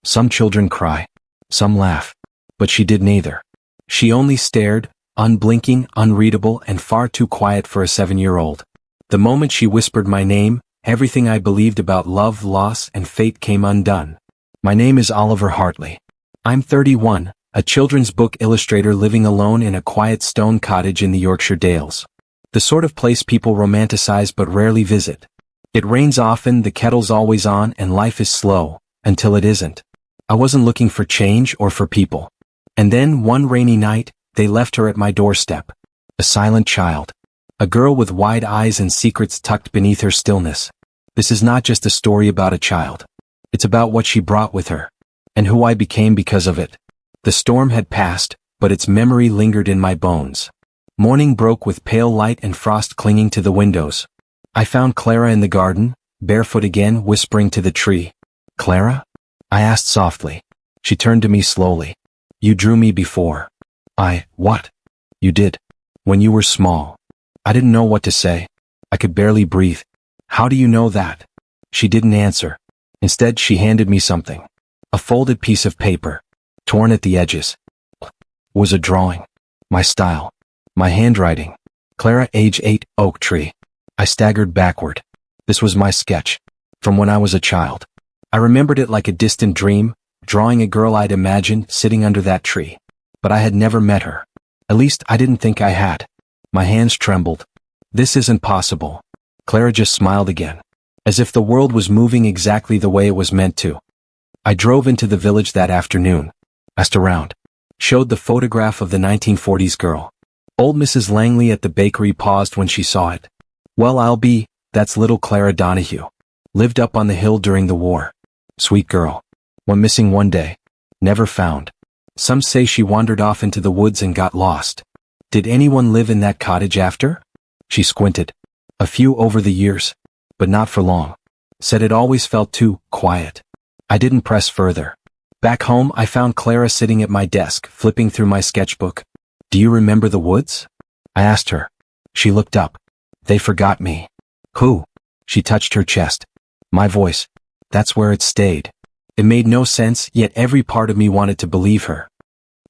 Some children cry. Some laugh. But she did neither. She only stared, unblinking, unreadable, and far too quiet for a 7-year-old. The moment she whispered my name, everything I believed about love, loss, and fate came undone. My name is Oliver Hartley. I'm 31, a children's book illustrator living alone in a quiet stone cottage in the Yorkshire Dales. The sort of place people romanticize but rarely visit. It rains often, the kettle's always on, and life is slow, until it isn't. I wasn't looking for change or for people. And then, one rainy night, they left her at my doorstep. A silent child. A girl with wide eyes and secrets tucked beneath her stillness. This is not just a story about a child. It's about what she brought with her. And who I became because of it. The storm had passed, but its memory lingered in my bones. Morning broke with pale light and frost clinging to the windows. I found Clara in the garden, barefoot again, whispering to the tree. "Clara?" I asked softly. She turned to me slowly. "You drew me before." What? "You did. When you were small." I didn't know what to say. I could barely breathe. "How do you know that?" She didn't answer. Instead, she handed me something. A folded piece of paper. Torn at the edges. It was a drawing. My style. My handwriting. Clara, age 8, oak tree. I staggered backward. This was my sketch. From when I was a child. I remembered it like a distant dream, drawing a girl I'd imagined sitting under that tree. But I had never met her. At least, I didn't think I had. My hands trembled. "This isn't possible." Clara just smiled again. As if the world was moving exactly the way it was meant to. I drove into the village that afternoon. Asked around. Showed the photograph of the 1940s girl. Old Mrs. Langley at the bakery paused when she saw it. "Well, that's little Clara Donahue. Lived up on the hill during the war. Sweet girl. Went missing one day. Never found. Some say she wandered off into the woods and got lost. Did anyone live in that cottage after?" She squinted. "A few over the years. But not for long. Said it always felt too quiet." I didn't press further. Back home, I found Clara sitting at my desk, flipping through my sketchbook. "Do you remember the woods?" I asked her. She looked up. "They forgot me." "Who?" She touched her chest. "My voice. That's where it stayed." It made no sense, yet every part of me wanted to believe her.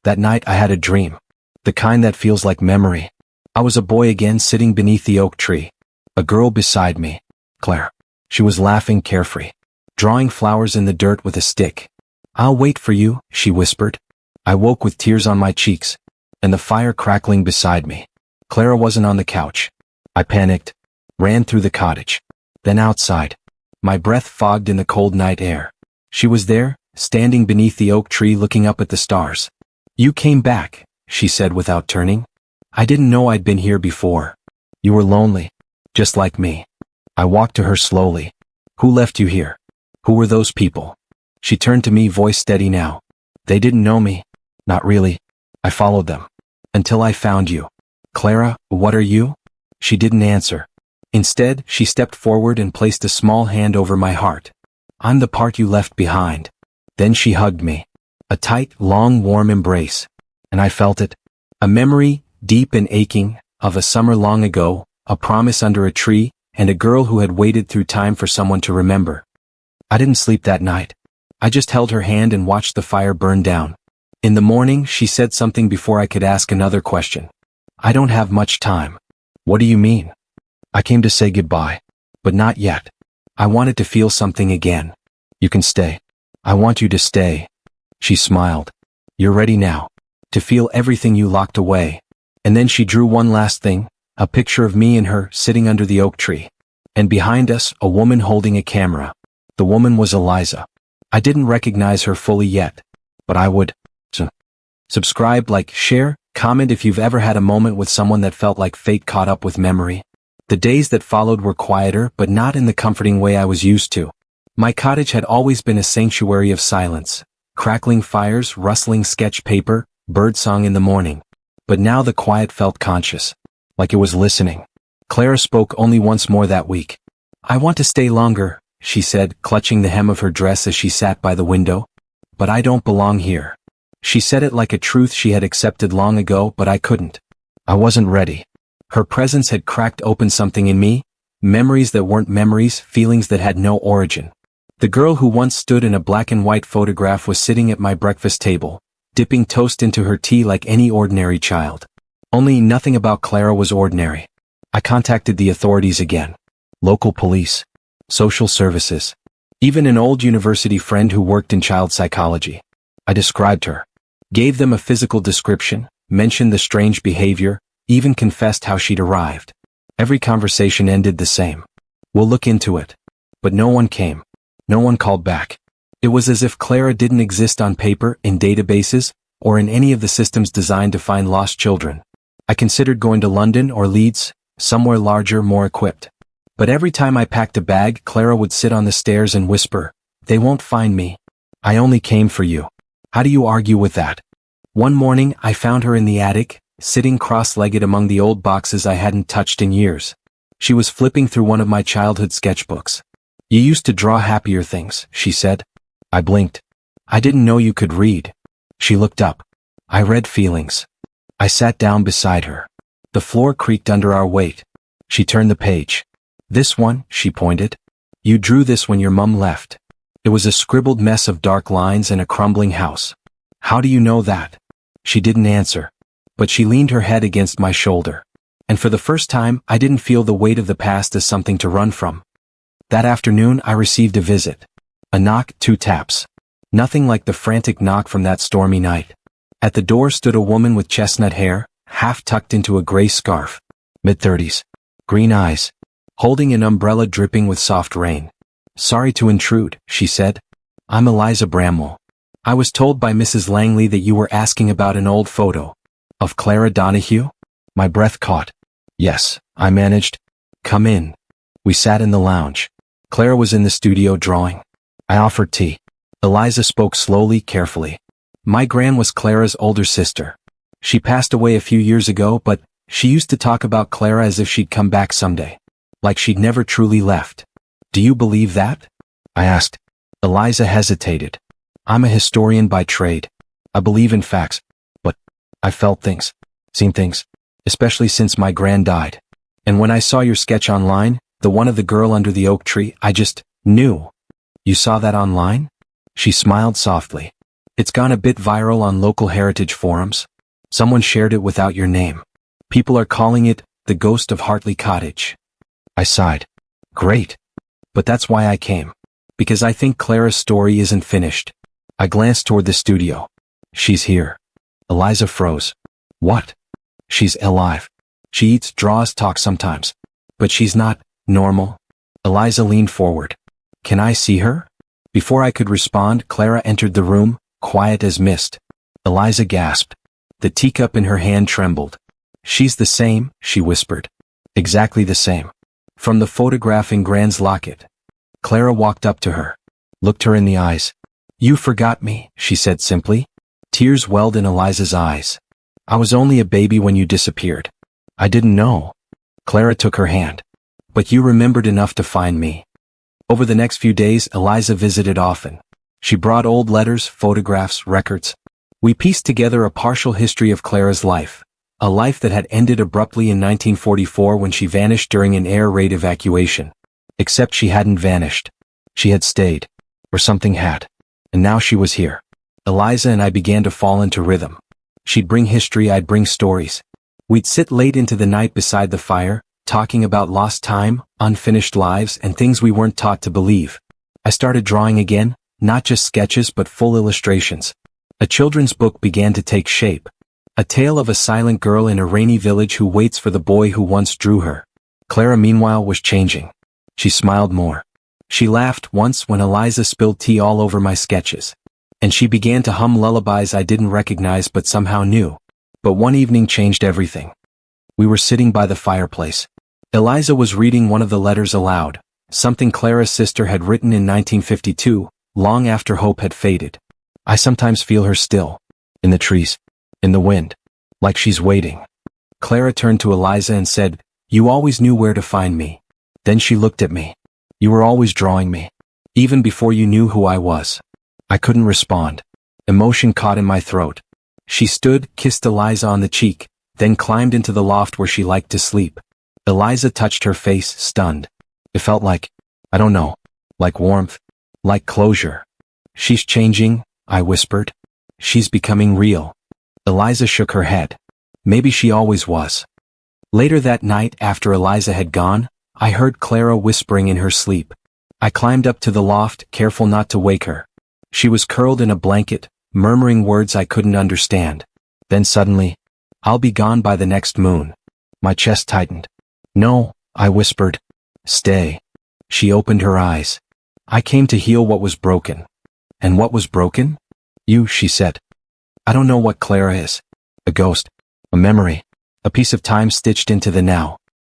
That night I had a dream. The kind that feels like memory. I was a boy again sitting beneath the oak tree. A girl beside me. Clara. She was laughing carefree. Drawing flowers in the dirt with a stick. "I'll wait for you," she whispered. I woke with tears on my cheeks. And the fire crackling beside me. Clara wasn't on the couch. I panicked. Ran through the cottage. Then outside. My breath fogged in the cold night air. She was there, standing beneath the oak tree looking up at the stars. "You came back," she said without turning. "I didn't know I'd been here before. You were lonely. Just like me." I walked to her slowly. "Who left you here? Who were those people?" She turned to me, voice steady now. "They didn't know me. Not really. I followed them. Until I found you." "Clara, what are you?" She didn't answer. Instead, she stepped forward and placed a small hand over my heart. "I'm the part you left behind." Then she hugged me. A tight, long, warm embrace. And I felt it. A memory, deep and aching, of a summer long ago, a promise under a tree, and a girl who had waited through time for someone to remember. I didn't sleep that night. I just held her hand and watched the fire burn down. In the morning, she said something before I could ask another question. "I don't have much time." "What do you mean?" "I came to say goodbye. But not yet. I wanted to feel something again." "You can stay." "I want you to stay." She smiled. "You're ready now. To feel everything you locked away." And then she drew one last thing, a picture of me and her sitting under the oak tree. And behind us, a woman holding a camera. The woman was Eliza. I didn't recognize her fully yet. But I would. Subscribe, like, share, comment if you've ever had a moment with someone that felt like fate caught up with memory. The days that followed were quieter, but not in the comforting way I was used to. My cottage had always been a sanctuary of silence. Crackling fires, rustling sketch paper, birdsong in the morning. But now the quiet felt conscious. Like it was listening. Clara spoke only once more that week. "I want to stay longer," she said, clutching the hem of her dress as she sat by the window. "But I don't belong here." She said it like a truth she had accepted long ago, but I couldn't. I wasn't ready. Her presence had cracked open something in me, memories that weren't memories, feelings that had no origin. The girl who once stood in a black and white photograph was sitting at my breakfast table, dipping toast into her tea like any ordinary child. Only nothing about Clara was ordinary. I contacted the authorities again. Local police. Social services. Even an old university friend who worked in child psychology. I described her. Gave them a physical description, mentioned the strange behavior, even confessed how she'd arrived. Every conversation ended the same. We'll look into it. But no one came. No one called back. It was as if Clara didn't exist on paper, in databases, or in any of the systems designed to find lost children. I considered going to London or Leeds, somewhere larger, more equipped. But every time I packed a bag, Clara would sit on the stairs and whisper, "They won't find me. I only came for you." How do you argue with that? One morning, I found her in the attic, sitting cross-legged among the old boxes I hadn't touched in years. She was flipping through one of my childhood sketchbooks. "You used to draw happier things," she said. I blinked. "I didn't know you could read." She looked up. "I read feelings." I sat down beside her. The floor creaked under our weight. She turned the page. "This one," she pointed. "You drew this when your mum left." It was a scribbled mess of dark lines and a crumbling house. "How do you know that?" She didn't answer. But she leaned her head against my shoulder. And for the first time, I didn't feel the weight of the past as something to run from. That afternoon, I received a visit. A knock, 2 taps. Nothing like the frantic knock from that stormy night. At the door stood a woman with chestnut hair, half tucked into a gray scarf. Mid-30s. Green eyes. Holding an umbrella dripping with soft rain. "Sorry to intrude," she said. "I'm Eliza Bramwell. I was told by Mrs. Langley that you were asking about an old photo." "Of Clara Donahue?" My breath caught. "Yes," I managed. "Come in." We sat in the lounge. Clara was in the studio drawing. I offered tea. Eliza spoke slowly, carefully. My gran was Clara's older sister. She passed away a few years ago, but she used to talk about Clara as if she'd come back someday. Like she'd never truly left. "Do you believe that?" I asked. Eliza hesitated. "I'm a historian by trade. I believe in facts. But I felt things. Seen things. Especially since my gran died. And when I saw your sketch online, the one of the girl under the oak tree, I just knew." "You saw that online?" She smiled softly. "It's gone a bit viral on local heritage forums. Someone shared it without your name. People are calling it the ghost of Hartley Cottage." I sighed. "Great. But that's why I came. Because I think Clara's story isn't finished." I glanced toward the studio. "She's here." Eliza froze. "What?" "She's alive. She eats, draws, talks sometimes. But she's not normal." Eliza leaned forward. "Can I see her?" Before I could respond, Clara entered the room, quiet as mist. Eliza gasped. The teacup in her hand trembled. "She's the same," she whispered. "Exactly the same. From the photograph in Gran's locket." Clara walked up to her. Looked her in the eyes. "You forgot me," she said simply. Tears welled in Eliza's eyes. "I was only a baby when you disappeared. I didn't know." Clara took her hand. "But you remembered enough to find me." Over the next few days, Eliza visited often. She brought old letters, photographs, records. We pieced together a partial history of Clara's life. A life that had ended abruptly in 1944 when she vanished during an air raid evacuation. Except she hadn't vanished. She had stayed. Or something had. And now she was here. Eliza and I began to fall into rhythm. She'd bring history, I'd bring stories. We'd sit late into the night beside the fire, talking about lost time, unfinished lives, and things we weren't taught to believe. I started drawing again, not just sketches but full illustrations. A children's book began to take shape. A tale of a silent girl in a rainy village who waits for the boy who once drew her. Clara, meanwhile, was changing. She smiled more. She laughed once when Eliza spilled tea all over my sketches. And she began to hum lullabies I didn't recognize but somehow knew. But one evening changed everything. We were sitting by the fireplace. Eliza was reading one of the letters aloud, something Clara's sister had written in 1952, long after hope had faded. "I sometimes feel her still. In the trees. In the wind. Like she's waiting." Clara turned to Eliza and said, "You always knew where to find me." Then she looked at me. "You were always drawing me. Even before you knew who I was." I couldn't respond. Emotion caught in my throat. She stood, kissed Eliza on the cheek, then climbed into the loft where she liked to sleep. Eliza touched her face, stunned. It felt like, I don't know, like warmth, Like closure. She's changing, I whispered. She's becoming real. Eliza shook her head. Maybe she always was. Later that night, after Eliza had gone, I heard Clara whispering in her sleep. I climbed up to the loft, careful not to wake her. She was curled in a blanket, murmuring words I couldn't understand. Then suddenly, "I'll be gone by the next moon." My chest tightened. "No," I whispered. "Stay." She opened her eyes. "I came to heal what was broken." "And what was broken?" "You," she said. "I don't know what Clara is. A ghost. A memory. A piece of time stitched into the now.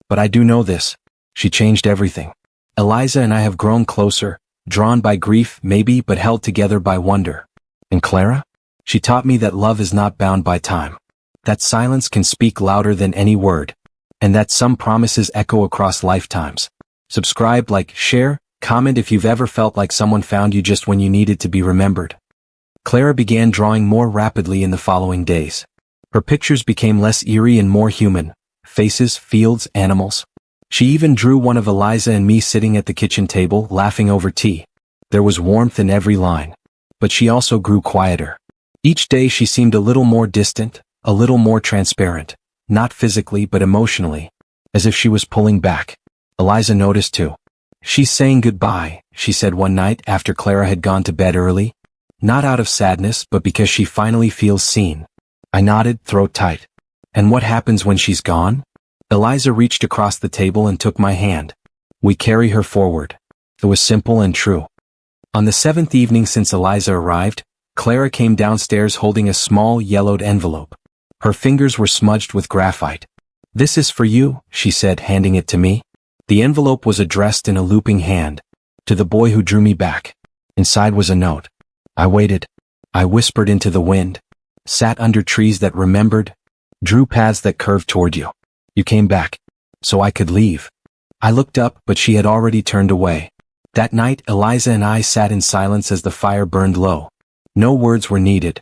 But I do know this. She changed everything. Eliza and I have grown closer, drawn by grief maybe, but held together by wonder. And Clara? She taught me that love is not bound by time. That silence can speak louder than any word. And that some promises echo across lifetimes. Subscribe, like, share, comment if you've ever felt like someone found you just when you needed to be remembered. Clara began drawing more rapidly in the following days. Her pictures became less eerie and more human. Faces, fields, animals. She even drew one of Eliza and me sitting at the kitchen table, laughing over tea. There was warmth in every line. But she also grew quieter. Each day she seemed a little more distant, a little more transparent. Not physically but emotionally. As if she was pulling back. Eliza noticed too. "She's saying goodbye," she said one night after Clara had gone to bed early. Not out of sadness, but because she finally feels seen. I nodded, throat tight. "And what happens when she's gone?" Eliza reached across the table and took my hand. "We carry her forward." It was simple and true. On the 7th evening since Eliza arrived, Clara came downstairs holding a small yellowed envelope. Her fingers were smudged with graphite. "This is for you," she said, handing it to me. The envelope was addressed in a looping hand. "To the boy who drew me back." Inside was a note. I waited. I whispered into the wind. Sat under trees that remembered. Drew paths that curved toward you. You came back. So I could leave. I looked up, but she had already turned away. That night, Eliza and I sat in silence as the fire burned low. No words were needed.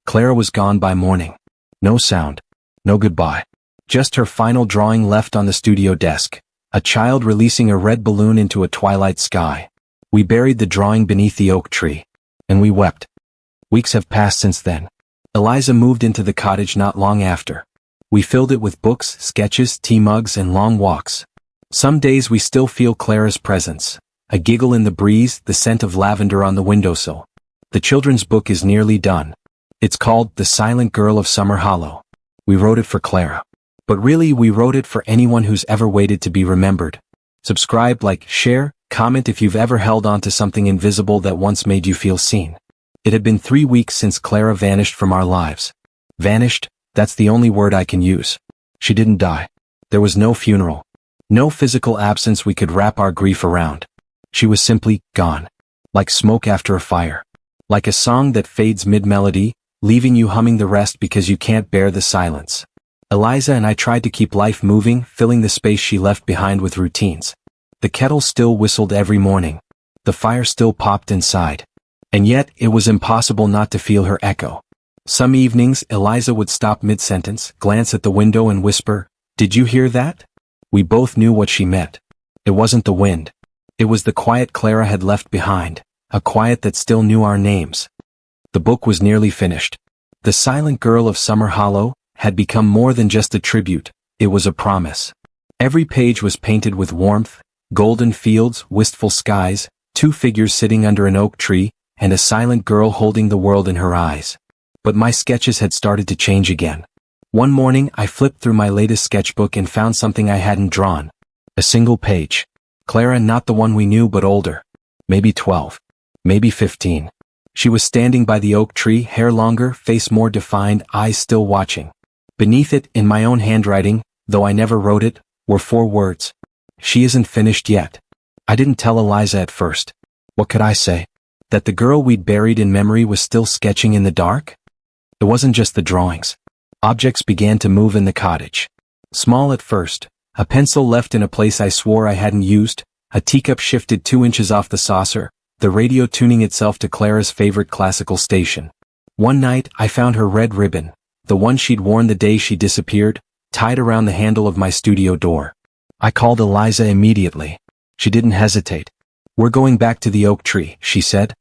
Clara was gone by morning. No sound. No goodbye. Just her final drawing left on the studio desk. A child releasing a red balloon into a twilight sky. We buried the drawing beneath the oak tree. And we wept. Weeks have passed since then. Eliza moved into the cottage not long after. We filled it with books, sketches, tea mugs, and long walks. Some days we still feel Clara's presence. A giggle in the breeze, the scent of lavender on the windowsill. The children's book is nearly done. It's called The Silent Girl of Summer Hollow. We wrote it for Clara. But really we wrote it for anyone who's ever waited to be remembered. Subscribe, like, share, comment if you've ever held on to something invisible that once made you feel seen. It had been 3 weeks since Clara vanished from our lives. Vanished, that's the only word I can use. She didn't die. There was no funeral. No physical absence we could wrap our grief around. She was simply gone. Like smoke after a fire. Like a song that fades mid-melody, leaving you humming the rest because you can't bear the silence. Eliza and I tried to keep life moving, filling the space she left behind with routines. The kettle still whistled every morning. The fire still popped inside. And yet, it was impossible not to feel her echo. Some evenings, Eliza would stop mid-sentence, glance at the window and whisper, "Did you hear that?" We both knew what she meant. It wasn't the wind. It was the quiet Clara had left behind, a quiet that still knew our names. The book was nearly finished. The Silent Girl of Summer Hollow had become more than just a tribute, it was a promise. Every page was painted with warmth, golden fields, wistful skies, 2 figures sitting under an oak tree, and a silent girl holding the world in her eyes. But my sketches had started to change again. One morning I flipped through my latest sketchbook and found something I hadn't drawn. A single page. Clara, not the one we knew but older. Maybe 12. Maybe 15. She was standing by the oak tree, hair longer, face more defined, eyes still watching. Beneath it, in my own handwriting, though I never wrote it, were 4 words. "She isn't finished yet." I didn't tell Eliza at first. What could I say? That the girl we'd buried in memory was still sketching in the dark? It wasn't just the drawings. Objects began to move in the cottage. Small at first. A pencil left in a place I swore I hadn't used, a teacup shifted 2 inches off the saucer, the radio tuning itself to Clara's favorite classical station. One night, I found her red ribbon, the one she'd worn the day she disappeared, tied around the handle of my studio door. I called Eliza immediately. She didn't hesitate. "We're going back to the oak tree," she said.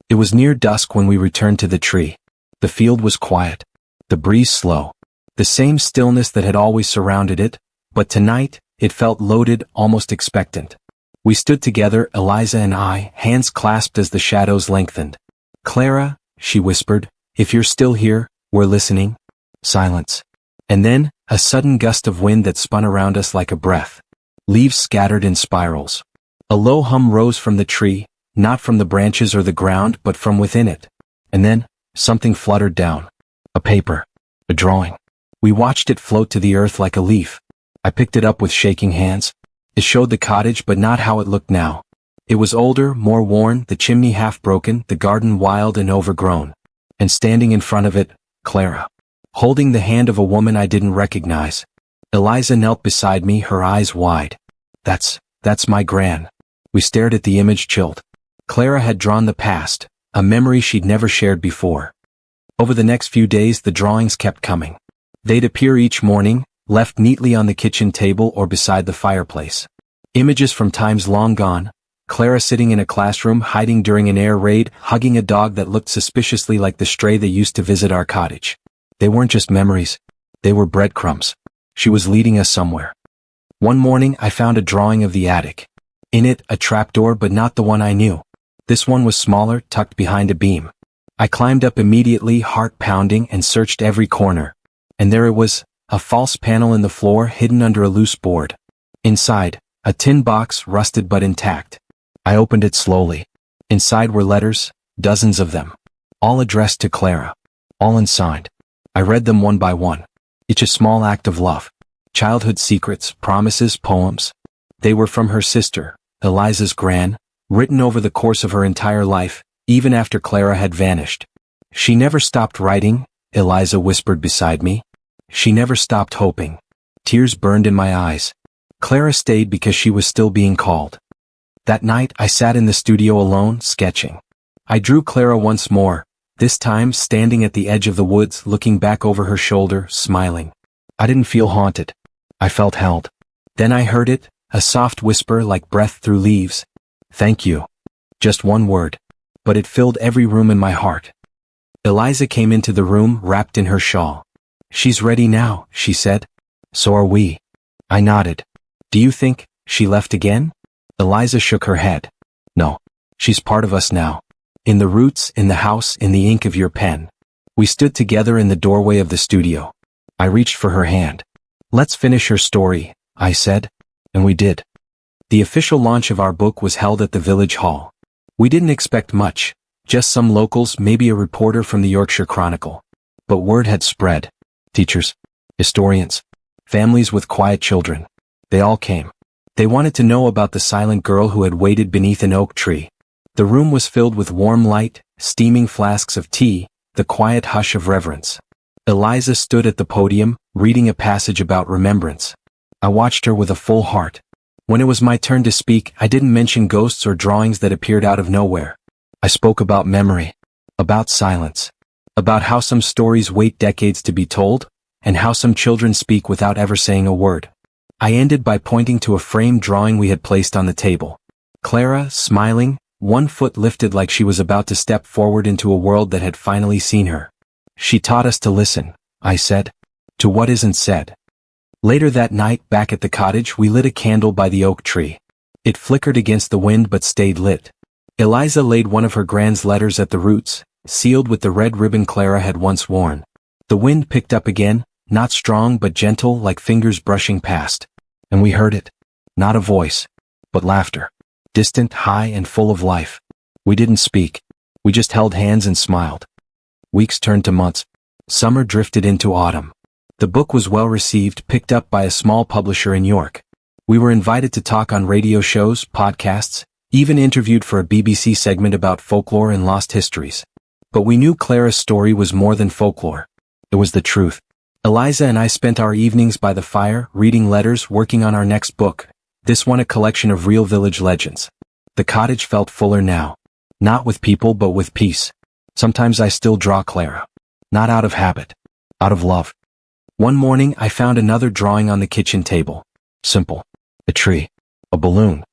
It was near dusk when we returned to the tree. The field was quiet. The breeze slow. The same stillness that had always surrounded it, but tonight, it felt loaded, almost expectant. We stood together, Eliza and I, hands clasped as the shadows lengthened. "Clara," she whispered, "if you're still here, we're listening." Silence. And then, a sudden gust of wind that spun around us like a breath. Leaves scattered in spirals. A low hum rose from the tree, not from the branches or the ground but from within it. And then, something fluttered down. A paper. A drawing. We watched it float to the earth like a leaf. I picked it up with shaking hands. It showed the cottage but not how it looked now. It was older, more worn, the chimney half broken, the garden wild and overgrown. And standing in front of it, Clara. Holding the hand of a woman I didn't recognize. Eliza knelt beside me, her eyes wide. That's my gran." We stared at the image, chilled. Clara had drawn the past, a memory she'd never shared before. Over the next few days the drawings kept coming. They'd appear each morning, left neatly on the kitchen table or beside the fireplace. Images from times long gone. Clara sitting in a classroom, hiding during an air raid, hugging a dog that looked suspiciously like the stray that used to visit our cottage. They weren't just memories. They were breadcrumbs. She was leading us somewhere. One morning I found a drawing of the attic. In it, a trapdoor but not the one I knew. This one was smaller, tucked behind a beam. I climbed up immediately, heart pounding, and searched every corner. And there it was, a false panel in the floor hidden under a loose board. Inside, a tin box, rusted but intact. I opened it slowly. Inside were letters, dozens of them. All addressed to Clara. All unsigned. I read them one by one. Each a small act of love. Childhood secrets, promises, poems. They were from her sister, Eliza's gran, written over the course of her entire life, even after Clara had vanished. "She never stopped writing," Eliza whispered beside me. "She never stopped hoping." Tears burned in my eyes. Clara stayed because she was still being called. That night I sat in the studio alone, sketching. I drew Clara once more, this time standing at the edge of the woods, looking back over her shoulder, smiling. I didn't feel haunted. I felt held. Then I heard it, a soft whisper like breath through leaves. "Thank you." Just one word. But it filled every room in my heart. Eliza came into the room, wrapped in her shawl. "She's ready now," she said. "So are we." I nodded. "Do you think she left again?" Eliza shook her head. "No. She's part of us now. In the roots, in the house, in the ink of your pen." We stood together in the doorway of the studio. I reached for her hand. "Let's finish her story," I said. And we did. The official launch of our book was held at the village hall. We didn't expect much, just some locals, maybe a reporter from the Yorkshire Chronicle. But word had spread. Teachers, historians, families with quiet children. They all came. They wanted to know about the silent girl who had waited beneath an oak tree. The room was filled with warm light, steaming flasks of tea, the quiet hush of reverence. Eliza stood at the podium, reading a passage about remembrance. I watched her with a full heart. When it was my turn to speak, I didn't mention ghosts or drawings that appeared out of nowhere. I spoke about memory, about silence, about how some stories wait decades to be told, and how some children speak without ever saying a word. I ended by pointing to a framed drawing we had placed on the table. Clara, smiling, one foot lifted like she was about to step forward into a world that had finally seen her. "She taught us to listen," I said, "to what isn't said." Later that night, back at the cottage, we lit a candle by the oak tree. It flickered against the wind but stayed lit. Eliza laid one of her gran's letters at the roots, sealed with the red ribbon Clara had once worn. The wind picked up again, not strong but gentle, like fingers brushing past. And we heard it. Not a voice, but laughter. Distant, high, and full of life. We didn't speak. We just held hands and smiled. Weeks turned to months. Summer drifted into autumn. The book was well received, picked up by a small publisher in York. We were invited to talk on radio shows, podcasts, even interviewed for a BBC segment about folklore and lost histories. But we knew Clara's story was more than folklore. It was the truth. Eliza and I spent our evenings by the fire, reading letters, working on our next book. This one a collection of real village legends. The cottage felt fuller now. Not with people but with peace. Sometimes I still draw Clara. Not out of habit. Out of love. One morning I found another drawing on the kitchen table. Simple. A tree. A balloon.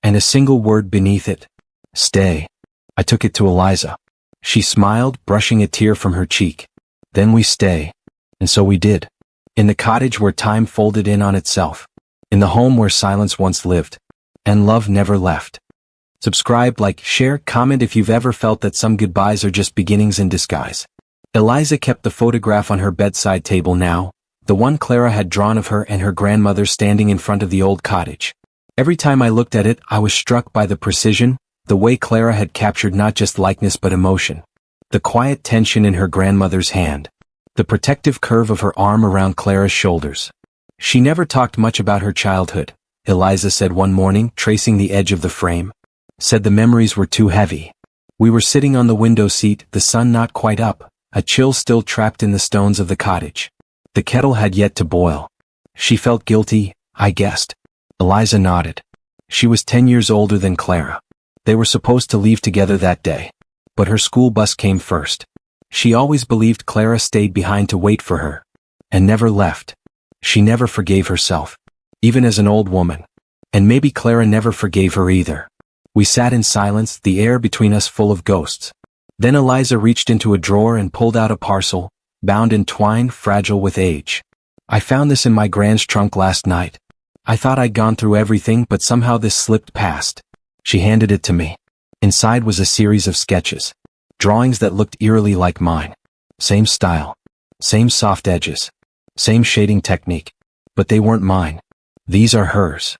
and a single word beneath it. Stay. I took it to Eliza. She smiled, brushing a tear from her cheek. Then we stay. And so we did. In the cottage where time folded in on itself. In the home where silence once lived. And love never left. Subscribe, like, share, comment if you've ever felt that some goodbyes are just beginnings in disguise. Eliza kept the photograph on her bedside table now, the one Clara had drawn of her and her grandmother standing in front of the old cottage. Every time I looked at it, I was struck by the precision, the way Clara had captured not just likeness but emotion. The quiet tension in her grandmother's hand. The protective curve of her arm around Clara's shoulders. She never talked much about her childhood, Eliza said one morning, tracing the edge of the frame. Said the memories were too heavy. We were sitting on the window seat, the sun not quite up, a chill still trapped in the stones of the cottage. The kettle had yet to boil. She felt guilty, I guessed. Eliza nodded. She was 10 years older than Clara. They were supposed to leave together that day. But her school bus came first. She always believed Clara stayed behind to wait for her. And never left. She never forgave herself. Even as an old woman. And maybe Clara never forgave her either. We sat in silence, the air between us full of ghosts. Then Eliza reached into a drawer and pulled out a parcel, bound in twine, fragile with age. I found this in my grand's trunk last night. I thought I'd gone through everything, but somehow this slipped past. She handed it to me. Inside was a series of sketches. Drawings that looked eerily like mine. Same style. Same soft edges. Same shading technique. But they weren't mine. These are hers.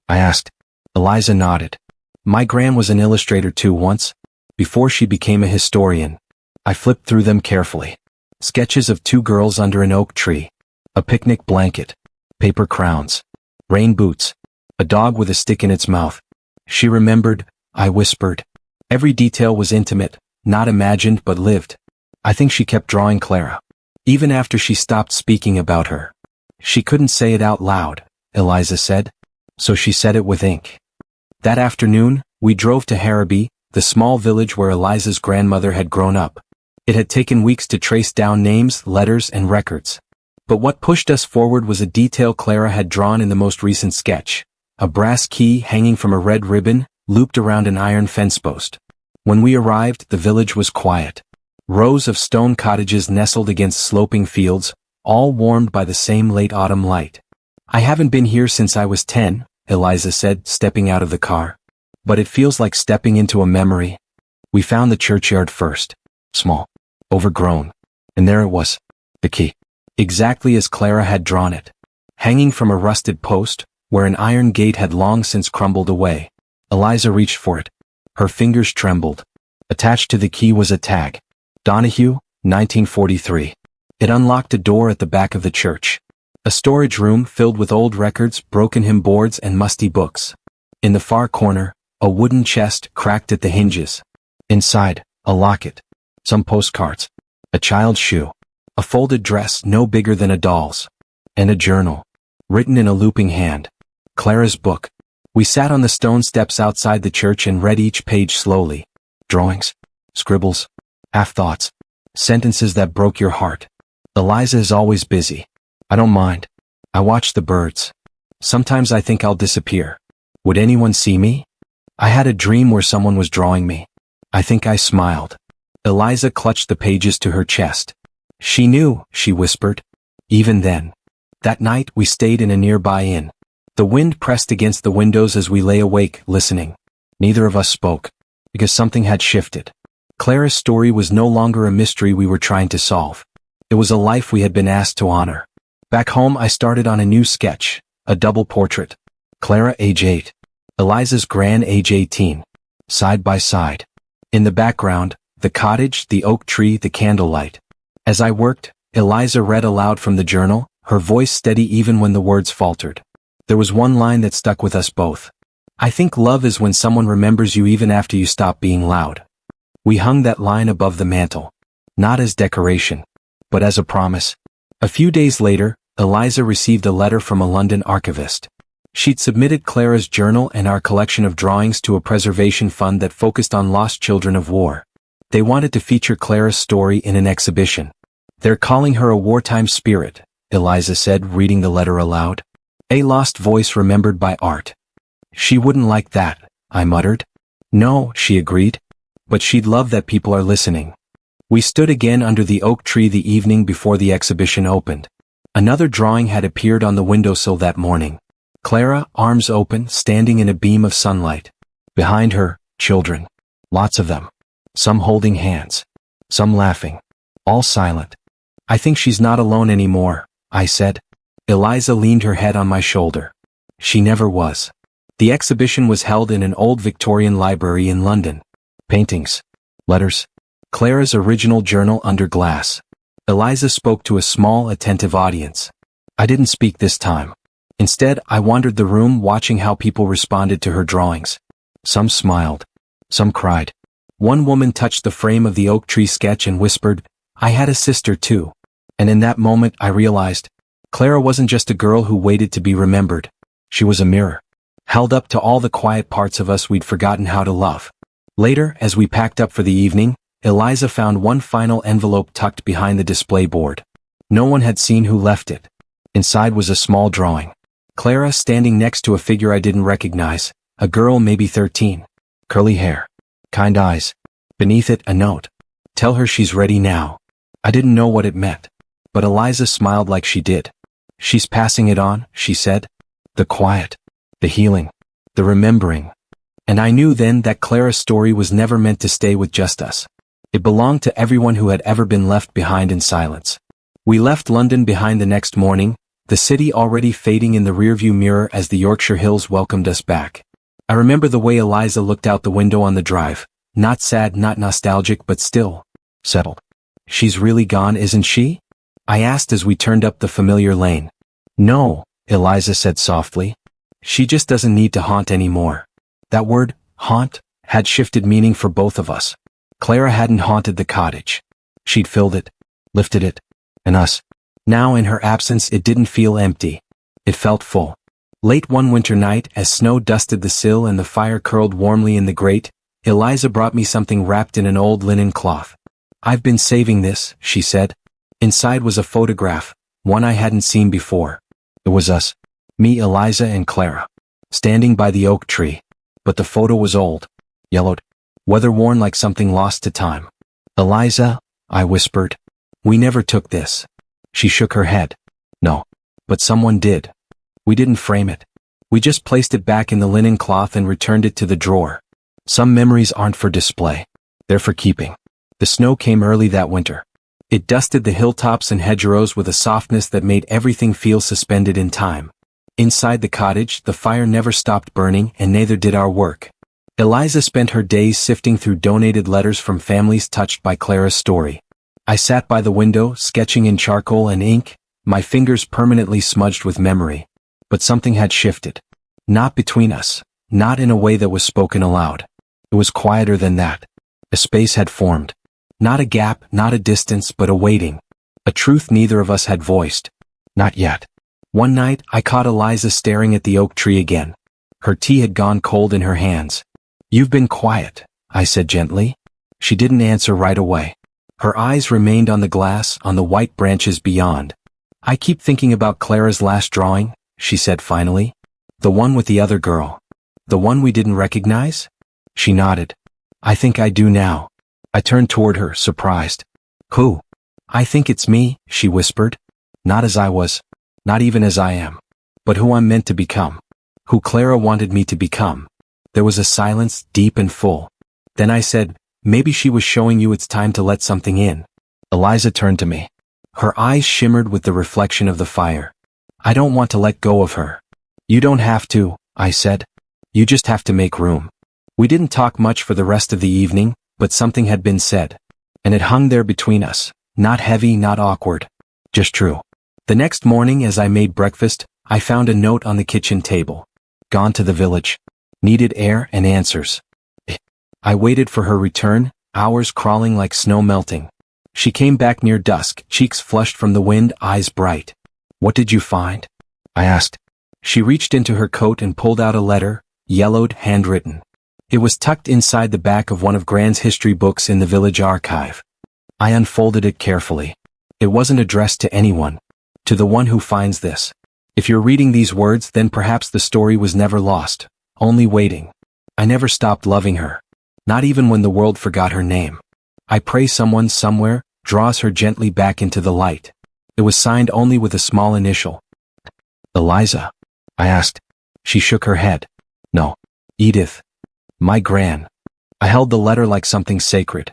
I asked. Eliza nodded. My gran was an illustrator too once, before she became a historian. I flipped through them carefully. Sketches of two girls under an oak tree. A picnic blanket. Paper crowns. Rain boots. A dog with a stick in its mouth. She remembered, I whispered. Every detail was intimate, not imagined but lived. I think she kept drawing Clara. Even after she stopped speaking about her. She couldn't say it out loud, Eliza said. So she said it with ink. That afternoon, we drove to Hartley, the small village where Eliza's grandmother had grown up. It had taken weeks to trace down names, letters, and records. But what pushed us forward was a detail Clara had drawn in the most recent sketch. A brass key hanging from a red ribbon, looped around an iron fence post. When we arrived, the village was quiet. Rows of stone cottages nestled against sloping fields, all warmed by the same late autumn light. I haven't been here since I was 10, Eliza said, stepping out of the car. But it feels like stepping into a memory. We found the churchyard first. Small. Overgrown. And there it was. The key. Exactly as Clara had drawn it. Hanging from a rusted post, where an iron gate had long since crumbled away. Eliza reached for it. Her fingers trembled. Attached to the key was a tag. Donahue, 1943. It unlocked a door at the back of the church. A storage room filled with old records, broken hymn boards, and musty books. In the far corner, a wooden chest cracked at the hinges. Inside, a locket. Some postcards. A child's shoe. A folded dress no bigger than a doll's. And a journal. Written in a looping hand. Clara's book. We sat on the stone steps outside the church and read each page slowly. Drawings. Scribbles. Half-thoughts. Sentences that broke your heart. Eliza is always busy. I don't mind. I watch the birds. Sometimes I think I'll disappear. Would anyone see me? I had a dream where someone was drawing me. I think I smiled. Eliza clutched the pages to her chest. She knew, she whispered. Even then. That night we stayed in a nearby inn. The wind pressed against the windows as we lay awake, listening. Neither of us spoke. Because something had shifted. Clara's story was no longer a mystery we were trying to solve. It was a life we had been asked to honor. Back home I started on a new sketch, a double portrait. Clara, age 8. Eliza's gran, age 18. Side by side. In the background, the cottage, the oak tree, the candlelight. As I worked, Eliza read aloud from the journal, her voice steady even when the words faltered. There was one line that stuck with us both. I think love is when someone remembers you even after you stop being loud. We hung that line above the mantel. Not as decoration, but as a promise. A few days later, Eliza received a letter from a London archivist. She'd submitted Clara's journal and our collection of drawings to a preservation fund that focused on lost children of war. They wanted to feature Clara's story in an exhibition. They're calling her a wartime spirit, Eliza said, reading the letter aloud. A lost voice remembered by art. She wouldn't like that, I muttered. No, she agreed. But she'd love that people are listening. We stood again under the oak tree the evening before the exhibition opened. Another drawing had appeared on the windowsill that morning. Clara, arms open, standing in a beam of sunlight. Behind her, children. Lots of them. Some holding hands. Some laughing. All silent. I think she's not alone anymore, I said. Eliza leaned her head on my shoulder. She never was. The exhibition was held in an old Victorian library in London. Paintings. Letters. Clara's original journal under glass. Eliza spoke to a small, attentive audience. I didn't speak this time. Instead, I wandered the room watching how people responded to her drawings. Some smiled. Some cried. One woman touched the frame of the oak tree sketch and whispered, "I had a sister too." And in that moment I realized, Clara wasn't just a girl who waited to be remembered. She was a mirror. Held up to all the quiet parts of us we'd forgotten how to love. Later, as we packed up for the evening, Eliza found one final envelope tucked behind the display board. No one had seen who left it. Inside was a small drawing. Clara standing next to a figure I didn't recognize, a girl maybe 13. Curly hair. Kind eyes. Beneath it, a note. Tell her she's ready now. I didn't know what it meant. But Eliza smiled like she did. She's passing it on, she said. The quiet. The healing. The remembering. And I knew then that Clara's story was never meant to stay with just us. It belonged to everyone who had ever been left behind in silence. We left London behind the next morning, the city already fading in the rearview mirror as the Yorkshire hills welcomed us back. I remember the way Eliza looked out the window on the drive, not sad, not nostalgic, but still settled. She's really gone, isn't she? I asked as we turned up the familiar lane. No, Eliza said softly. She just doesn't need to haunt anymore. That word, haunt, had shifted meaning for both of us. Clara hadn't haunted the cottage. She'd filled it, lifted it, and us. Now in her absence it didn't feel empty. It felt full. Late one winter night, as snow dusted the sill and the fire curled warmly in the grate, Eliza brought me something wrapped in an old linen cloth. I've been saving this, she said. Inside was a photograph, one I hadn't seen before. It was us. Me, Eliza, and Clara. Standing by the oak tree. But the photo was old. Yellowed. Weather-worn like something lost to time. Eliza, I whispered. We never took this. She shook her head. No. But someone did. We didn't frame it. We just placed it back in the linen cloth and returned it to the drawer. Some memories aren't for display. They're for keeping. The snow came early that winter. It dusted the hilltops and hedgerows with a softness that made everything feel suspended in time. Inside the cottage, the fire never stopped burning, and neither did our work. Eliza spent her days sifting through donated letters from families touched by Clara's story. I sat by the window, sketching in charcoal and ink, my fingers permanently smudged with memory. But something had shifted. Not between us. Not in a way that was spoken aloud. It was quieter than that. A space had formed. Not a gap, not a distance, but a waiting. A truth neither of us had voiced. Not yet. One night, I caught Eliza staring at the oak tree again. Her tea had gone cold in her hands. You've been quiet, I said gently. She didn't answer right away. Her eyes remained on the glass, on the white branches beyond. I keep thinking about Clara's last drawing, she said finally. The one with the other girl. The one we didn't recognize? She nodded. I think I do now. I turned toward her, surprised. Who? I think it's me, she whispered. Not as I was. Not even as I am. But who I'm meant to become. Who Clara wanted me to become. There was a silence, deep and full. Then I said, maybe she was showing you it's time to let something in. Eliza turned to me. Her eyes shimmered with the reflection of the fire. I don't want to let go of her. You don't have to, I said. You just have to make room. We didn't talk much for the rest of the evening, but something had been said. And it hung there between us, not heavy, not awkward. Just true. The next morning as I made breakfast, I found a note on the kitchen table. Gone to the village. Needed air and answers. I waited for her return, hours crawling like snow melting. She came back near dusk, cheeks flushed from the wind, eyes bright. What did you find? I asked. She reached into her coat and pulled out a letter, yellowed, handwritten. It was tucked inside the back of one of Gran's history books in the village archive. I unfolded it carefully. It wasn't addressed to anyone. To the one who finds this. If you're reading these words, then perhaps the story was never lost, only waiting. I never stopped loving her. Not even when the world forgot her name. I pray someone somewhere draws her gently back into the light. It was signed only with a small initial. Eliza? I asked. She shook her head. No. Edith. My gran. I held the letter like something sacred.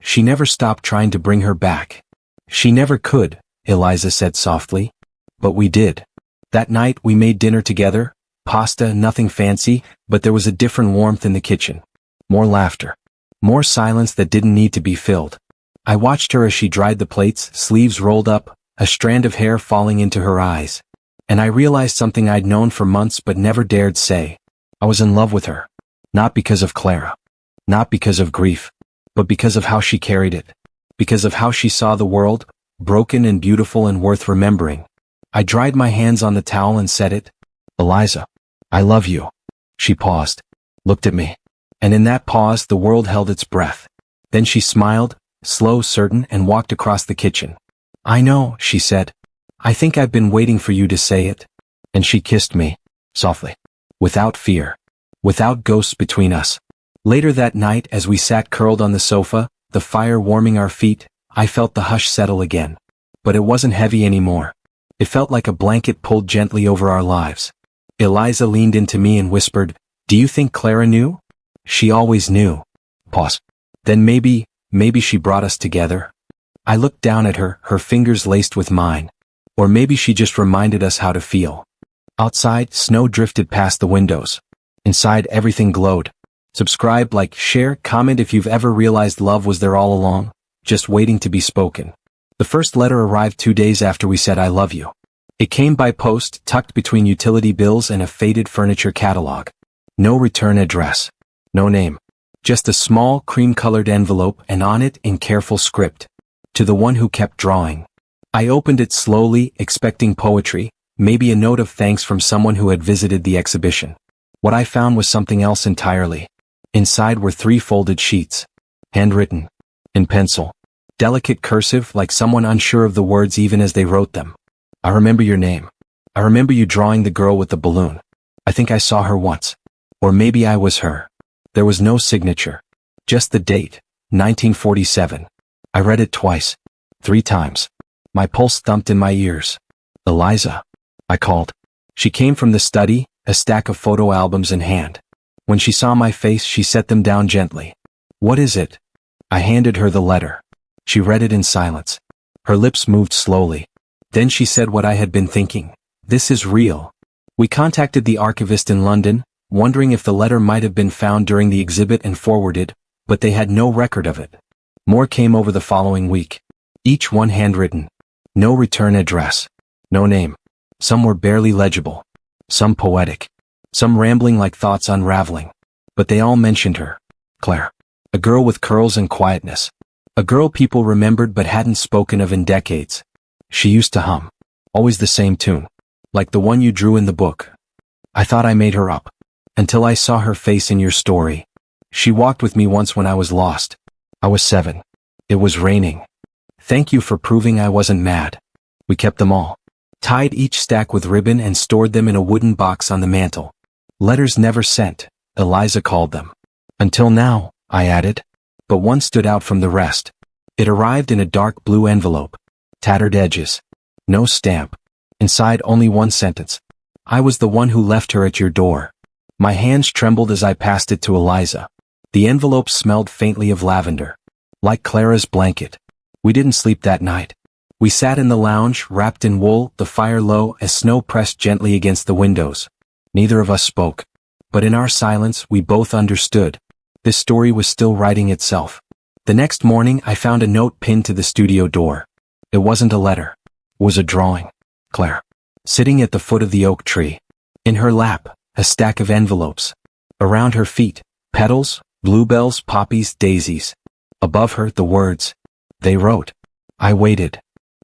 She never stopped trying to bring her back. She never could, Eliza said softly. But we did. That night we made dinner together, pasta, nothing fancy, but there was a different warmth in the kitchen. More laughter. More silence that didn't need to be filled. I watched her as she dried the plates, sleeves rolled up, a strand of hair falling into her eyes. And I realized something I'd known for months but never dared say. I was in love with her. Not because of Clara. Not because of grief. But because of how she carried it. Because of how she saw the world, broken and beautiful and worth remembering. I dried my hands on the towel and said it. Eliza, I love you. She paused. Looked at me. And in that pause the world held its breath. Then she smiled, slow, certain, and walked across the kitchen. I know, she said. I think I've been waiting for you to say it. And she kissed me. Softly. Without fear. Without ghosts between us. Later that night as we sat curled on the sofa, the fire warming our feet, I felt the hush settle again. But it wasn't heavy anymore. It felt like a blanket pulled gently over our lives. Eliza leaned into me and whispered, "Do you think Clara knew?" She always knew. Pause. Then maybe she brought us together. I looked down at her, her fingers laced with mine. Or maybe she just reminded us how to feel. Outside, snow drifted past the windows. Inside, everything glowed. Subscribe, like, share, comment if you've ever realized love was there all along, just waiting to be spoken. The first letter arrived 2 days after we said I love you. It came by post, tucked between utility bills and a faded furniture catalog. No return address. No name. Just a small, cream-colored envelope and on it, in careful script. To the one who kept drawing. I opened it slowly, expecting poetry, maybe a note of thanks from someone who had visited the exhibition. What I found was something else entirely. Inside were 3 folded sheets. Handwritten. In pencil. Delicate cursive, like someone unsure of the words even as they wrote them. I remember your name. I remember you drawing the girl with the balloon. I think I saw her once. Or maybe I was her. There was no signature. Just the date. 1947. I read it twice. 3 times. My pulse thumped in my ears. Eliza. I called. She came from the study, a stack of photo albums in hand. When she saw my face, she set them down gently. What is it? I handed her the letter. She read it in silence. Her lips moved slowly. Then she said what I had been thinking. This is real. We contacted the archivist in London, wondering if the letter might have been found during the exhibit and forwarded, but they had no record of it. More came over the following week. Each one handwritten. No return address. No name. Some were barely legible. Some poetic. Some rambling like thoughts unraveling. But they all mentioned her. Clara. A girl with curls and quietness. A girl people remembered but hadn't spoken of in decades. She used to hum. Always the same tune. Like the one you drew in the book. I thought I made her up. Until I saw her face in your story. She walked with me once when I was lost. I was 7. It was raining. Thank you for proving I wasn't mad. We kept them all. Tied each stack with ribbon and stored them in a wooden box on the mantel. Letters never sent, Eliza called them. Until now, I added. But one stood out from the rest. It arrived in a dark blue envelope. Tattered edges. No stamp. Inside only one sentence. I was the one who left her at your door. My hands trembled as I passed it to Eliza. The envelope smelled faintly of lavender. Like Clara's blanket. We didn't sleep that night. We sat in the lounge, wrapped in wool, the fire low as snow pressed gently against the windows. Neither of us spoke. But in our silence, we both understood. This story was still writing itself. The next morning, I found a note pinned to the studio door. It wasn't a letter. It was a drawing. Clara. Sitting at the foot of the oak tree. In her lap, a stack of envelopes. Around her feet, petals, bluebells, poppies, daisies. Above her, the words. They wrote. I waited.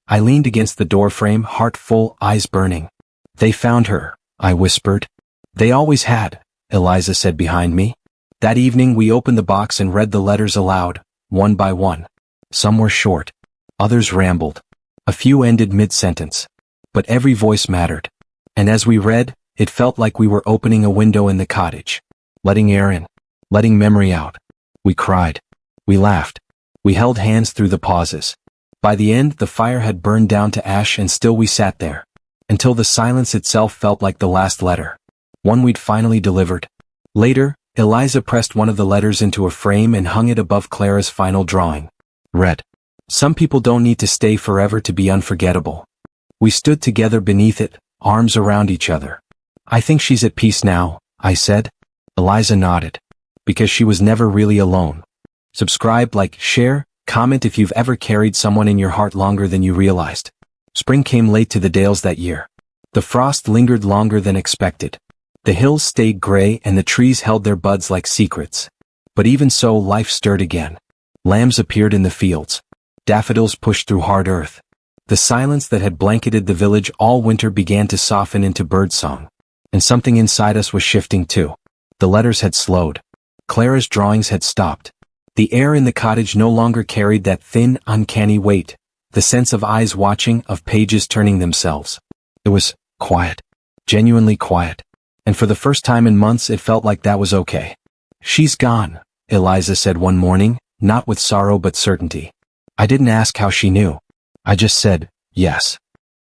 I leaned against the doorframe, heart full, eyes burning. They found her, I whispered. They always had, Eliza said behind me. That evening we opened the box and read the letters aloud, one by one. Some were short. Others rambled. A few ended mid-sentence. But every voice mattered. And as we read, it felt like we were opening a window in the cottage. Letting air in. letting memory out. We cried. We laughed. We held hands through the pauses. By the end, the fire had burned down to ash and still we sat there. Until the silence itself felt like the last letter. One we'd finally delivered. Later, Eliza pressed one of the letters into a frame and hung it above Clara's final drawing. Read. Some people don't need to stay forever to be unforgettable. We stood together beneath it, arms around each other. I think she's at peace now, I said. Eliza nodded. Because she was never really alone. Subscribe, like, share, comment if you've ever carried someone in your heart longer than you realized. Spring came late to the Dales that year. The frost lingered longer than expected. The hills stayed gray and the trees held their buds like secrets. But even so, life stirred again. Lambs appeared in the fields. Daffodils pushed through hard earth. The silence that had blanketed the village all winter began to soften into birdsong. And something inside us was shifting too. The letters had slowed. Clara's drawings had stopped. The air in the cottage no longer carried that thin, uncanny weight, the sense of eyes watching, of pages turning themselves. It was quiet. Genuinely quiet. And for the first time in months it felt like that was okay. She's gone, Eliza said one morning, not with sorrow but certainty. I didn't ask how she knew. I just said, yes.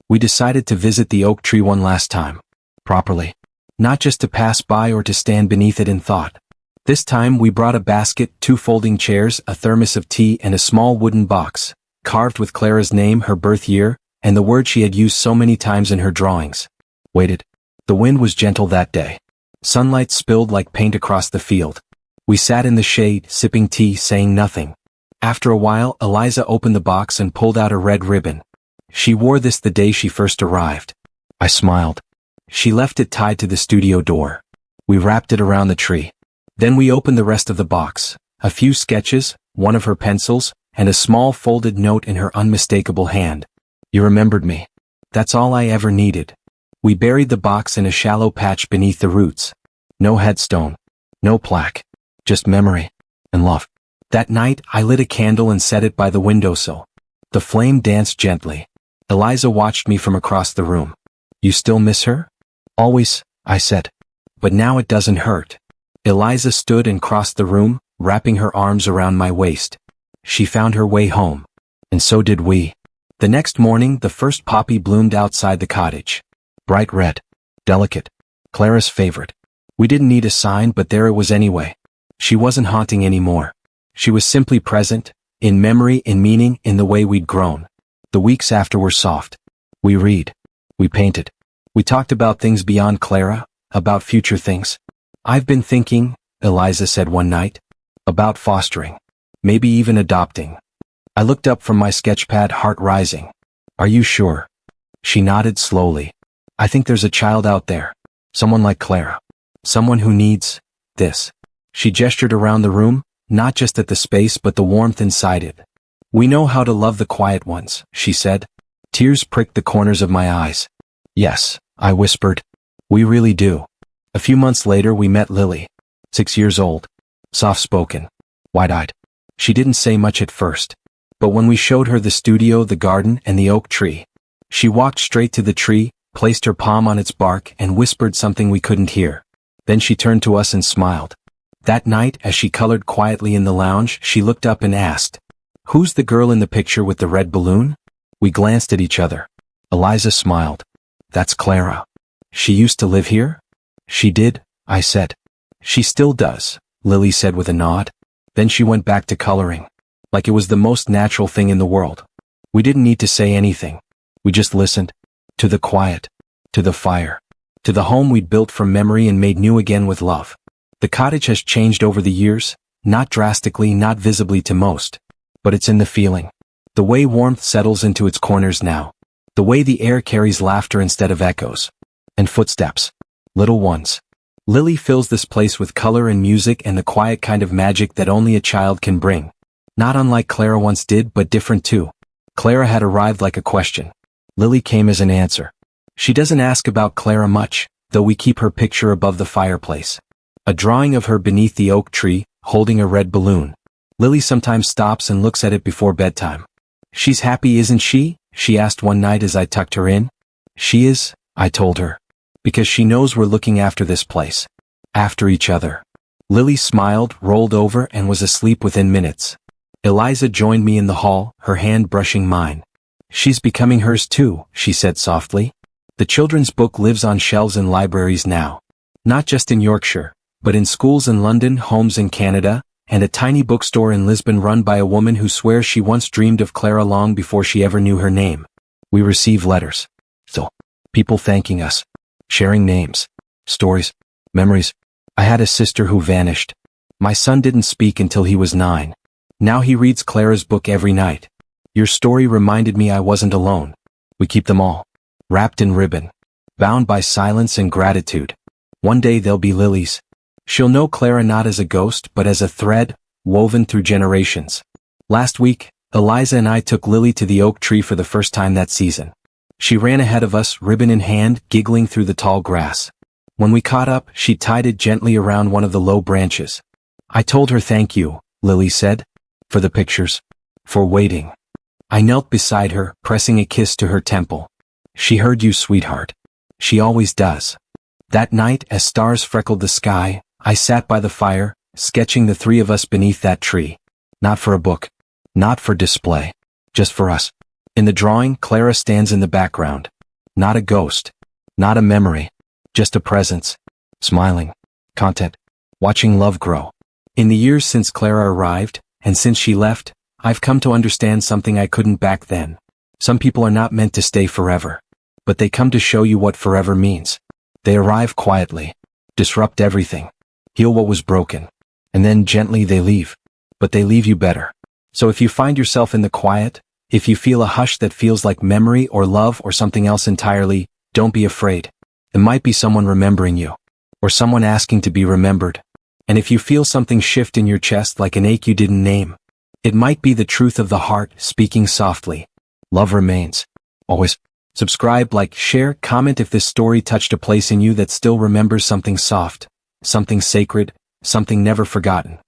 We decided to visit the oak tree one last time. Properly. Not just to pass by or to stand beneath it in thought. This time we brought a basket, 2 folding chairs, a thermos of tea and a small wooden box, carved with Clara's name, her birth year, and the word she had used so many times in her drawings. Waited. The wind was gentle that day. Sunlight spilled like paint across the field. We sat in the shade, sipping tea, saying nothing. After a while, Eliza opened the box and pulled out a red ribbon. She wore this the day she first arrived. I smiled. She left it tied to the studio door. We wrapped it around the tree. Then we opened the rest of the box, a few sketches, one of her pencils, and a small folded note in her unmistakable hand. You remembered me. That's all I ever needed. We buried the box in a shallow patch beneath the roots. No headstone. No plaque. Just memory. And love. That night, I lit a candle and set it by the windowsill. The flame danced gently. Eliza watched me from across the room. You still miss her? Always, I said. But now it doesn't hurt. Eliza stood and crossed the room, wrapping her arms around my waist. She found her way home. And so did we. The next morning, the first poppy bloomed outside the cottage. Bright red. Delicate. Clara's favorite. We didn't need a sign, but there it was anyway. She wasn't haunting anymore. She was simply present, in memory, in meaning, in the way we'd grown. The weeks after were soft. We read. We painted. We talked about things beyond Clara, about future things. I've been thinking, Eliza said one night, about fostering. Maybe even adopting. I looked up from my sketchpad, heart rising. Are you sure? She nodded slowly. I think there's a child out there. Someone like Clara. Someone who needs this. She gestured around the room, not just at the space but the warmth inside it. We know how to love the quiet ones, she said. Tears pricked the corners of my eyes. Yes, I whispered. We really do. A few months later we met Lily. 6 years old. Soft-spoken. Wide-eyed. She didn't say much at first. But when we showed her the studio, the garden, and the oak tree, she walked straight to the tree, placed her palm on its bark, and whispered something we couldn't hear. Then she turned to us and smiled. That night, as she colored quietly in the lounge, she looked up and asked, "Who's the girl in the picture with the red balloon?" We glanced at each other. Eliza smiled. That's Clara. She used to live here? She did, I said. She still does, Lily said with a nod. Then she went back to coloring. Like it was the most natural thing in the world. We didn't need to say anything. We just listened. To the quiet. To the fire. To the home we'd built from memory and made new again with love. The cottage has changed over the years, not drastically, not visibly to most. But it's in the feeling. The way warmth settles into its corners now. The way the air carries laughter instead of echoes. And footsteps. Little ones. Lily fills this place with color and music and the quiet kind of magic that only a child can bring. Not unlike Clara once did, but different too. Clara had arrived like a question. Lily came as an answer. She doesn't ask about Clara much, though we keep her picture above the fireplace. A drawing of her beneath the oak tree, holding a red balloon. Lily sometimes stops and looks at it before bedtime. She's happy, isn't she? She asked one night as I tucked her in. She is, I told her. Because she knows we're looking after this place. After each other. Lily smiled, rolled over, and was asleep within minutes. Eliza joined me in the hall, her hand brushing mine. She's becoming hers too, she said softly. The children's book lives on shelves in libraries now. Not just in Yorkshire, but in schools in London, homes in Canada, and a tiny bookstore in Lisbon run by a woman who swears she once dreamed of Clara long before she ever knew her name. We receive letters. So, people thanking us. Sharing names. Stories. Memories. I had a sister who vanished. My son didn't speak until he was 9. Now he reads Clara's book every night. Your story reminded me I wasn't alone. We keep them all. Wrapped in ribbon. Bound by silence and gratitude. One day they'll be Lily's. She'll know Clara not as a ghost but as a thread, woven through generations. Last week, Eliza and I took Lily to the oak tree for the first time that season. She ran ahead of us, ribbon in hand, giggling through the tall grass. When we caught up, she tied it gently around one of the low branches. I told her thank you, Lily said. For the pictures. For waiting. I knelt beside her, pressing a kiss to her temple. She heard you, sweetheart. She always does. That night, as stars freckled the sky, I sat by the fire, sketching the three of us beneath that tree. Not for a book. Not for display. Just for us. In the drawing, Clara stands in the background. Not a ghost. Not a memory. Just a presence. Smiling. Content. Watching love grow. In the years since Clara arrived, and since she left, I've come to understand something I couldn't back then. Some people are not meant to stay forever. But they come to show you what forever means. They arrive quietly. Disrupt everything. Heal what was broken. And then gently they leave. But they leave you better. So if you find yourself in the quiet, if you feel a hush that feels like memory or love or something else entirely, don't be afraid. It might be someone remembering you. Or someone asking to be remembered. And if you feel something shift in your chest like an ache you didn't name, it might be the truth of the heart speaking softly. Love remains. Always. Subscribe, like, share, comment if this story touched a place in you that still remembers something soft, something sacred, something never forgotten.